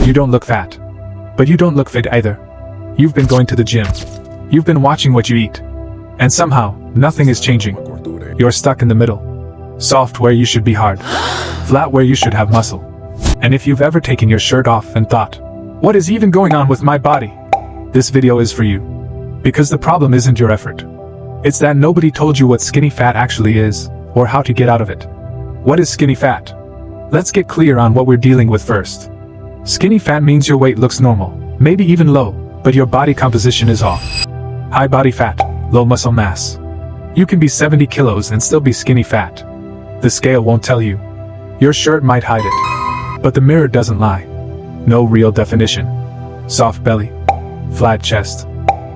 You don't look fat. But you don't look fit either. You've been going to the gym. You've been watching what you eat. And somehow, nothing is changing. You're stuck in the middle. Soft where you should be hard. Flat where you should have muscle. And if you've ever taken your shirt off and thought, what is even going on with my body? This video is for you. Because the problem isn't your effort. It's that nobody told you what skinny fat actually is, or how to get out of it. What is skinny fat? Let's get clear on what we're dealing with first. Skinny fat means your weight looks normal, maybe even low, but your body composition is off. High body fat, low muscle mass. You can be 70 kilos and still be skinny fat. The scale won't tell you. Your shirt might hide it. But the mirror doesn't lie. No real definition. Soft belly. Flat chest.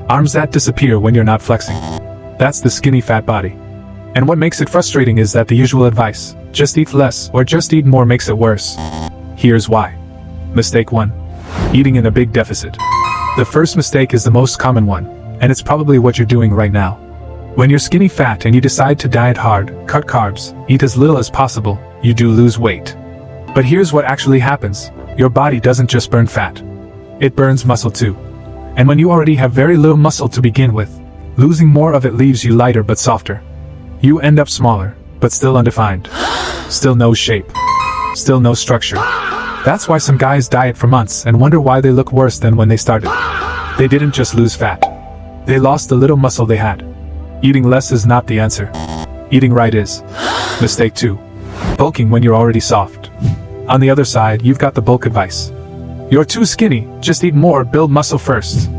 Arms that disappear when you're not flexing. That's the skinny fat body. And what makes it frustrating is that the usual advice, just eat less or just eat more, makes it worse. Here's why. Mistake 1. Eating in a big deficit. The first mistake is the most common one, and it's probably what you're doing right now. When you're skinny fat and you decide to diet hard, cut carbs, eat as little as possible, you do lose weight. But here's what actually happens. Your body doesn't just burn fat. It burns muscle too. And when you already have very little muscle to begin with, losing more of it leaves you lighter but softer. You end up smaller, but still undefined. Still no shape. Still no structure. That's why some guys diet for months and wonder why they look worse than when they started. They didn't just lose fat. They lost the little muscle they had. Eating less is not the answer. Eating right is. Mistake 2. Bulking when you're already soft. On the other side, you've got the bulk advice. You're too skinny, just eat more, build muscle first.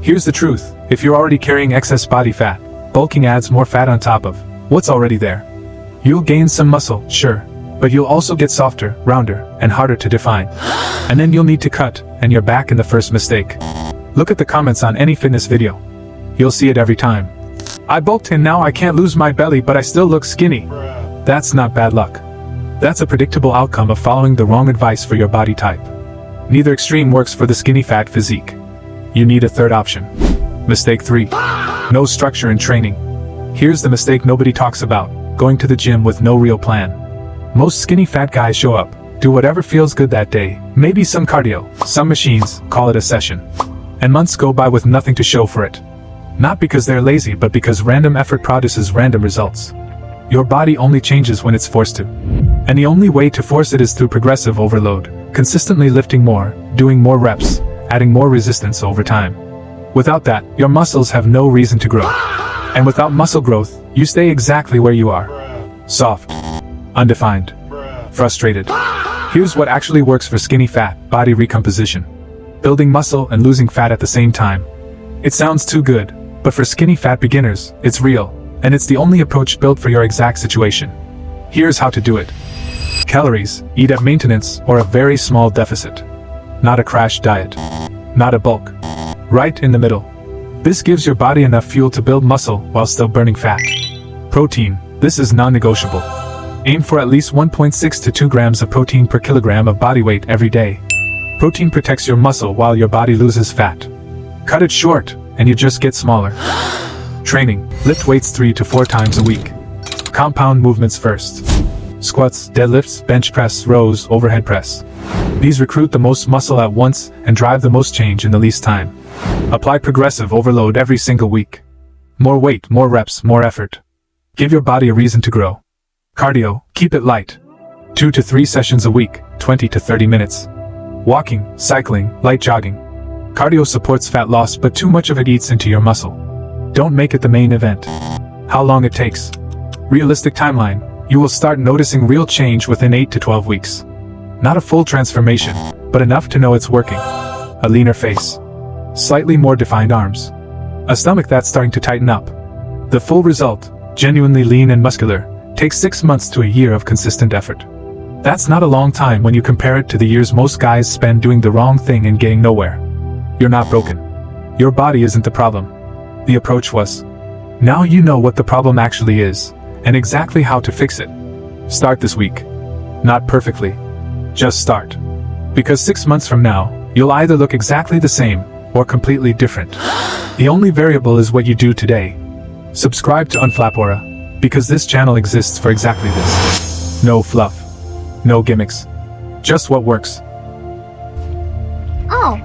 Here's the truth, if you're already carrying excess body fat, bulking adds more fat on top of what's already there. You'll gain some muscle, sure, but you'll also get softer, rounder, and harder to define. And then you'll need to cut, and you're back in the first mistake. Look at the comments on any fitness video. You'll see it every time. I bulked and now I can't lose my belly but I still look skinny. That's not bad luck. That's a predictable outcome of following the wrong advice for your body type. Neither extreme works for the skinny fat physique. You need a third option. Mistake 3. No structure in training. Here's the mistake nobody talks about, going to the gym with no real plan. Most skinny fat guys show up, do whatever feels good that day, maybe some cardio, some machines, call it a session. And months go by with nothing to show for it. Not because they're lazy, but because random effort produces random results. Your body only changes when it's forced to. And the only way to force it is through progressive overload, consistently lifting more, doing more reps, adding more resistance over time. Without that, your muscles have no reason to grow. And without muscle growth, you stay exactly where you are. Soft. Undefined. Frustrated. Here's what actually works for skinny fat body recomposition. Building muscle and losing fat at the same time. It sounds too good, but for skinny fat beginners, it's real, and it's the only approach built for your exact situation. Here's how to do it. Calories, eat at maintenance or a very small deficit. Not a crash diet. Not a bulk. Right in the middle. This gives your body enough fuel to build muscle while still burning fat. Protein, this is non-negotiable. Aim for at least 1.6 to 2 grams of protein per kilogram of body weight every day. Protein protects your muscle while your body loses fat. Cut it short, and you just get smaller. Training, lift weights 3 to 4 times a week. Compound movements first. Squats, deadlifts, bench press, rows, overhead press. These recruit the most muscle at once and drive the most change in the least time. Apply progressive overload every single week. More weight, more reps, more effort. Give your body a reason to grow. Cardio, keep it light. 2 to 3 sessions a week, 20 to 30 minutes. Walking, cycling, light jogging. Cardio supports fat loss, but too much of it eats into your muscle. Don't make it the main event. How long it takes? Realistic timeline. You will start noticing real change within 8 to 12 weeks. Not a full transformation, but enough to know it's working. A leaner face. Slightly more defined arms. A stomach that's starting to tighten up. The full result, genuinely lean and muscular, takes 6 months to a year of consistent effort. That's not a long time when you compare it to the years most guys spend doing the wrong thing and getting nowhere. You're not broken. Your body isn't the problem. The approach was. Now you know what the problem actually is, and exactly how to fix it. Start this week. Not perfectly. Just start. Because 6 months from now, you'll either look exactly the same, or completely different. The only variable is what you do today. Subscribe to Unflapaura, because this channel exists for exactly this. No fluff. No gimmicks. Just what works. Oh,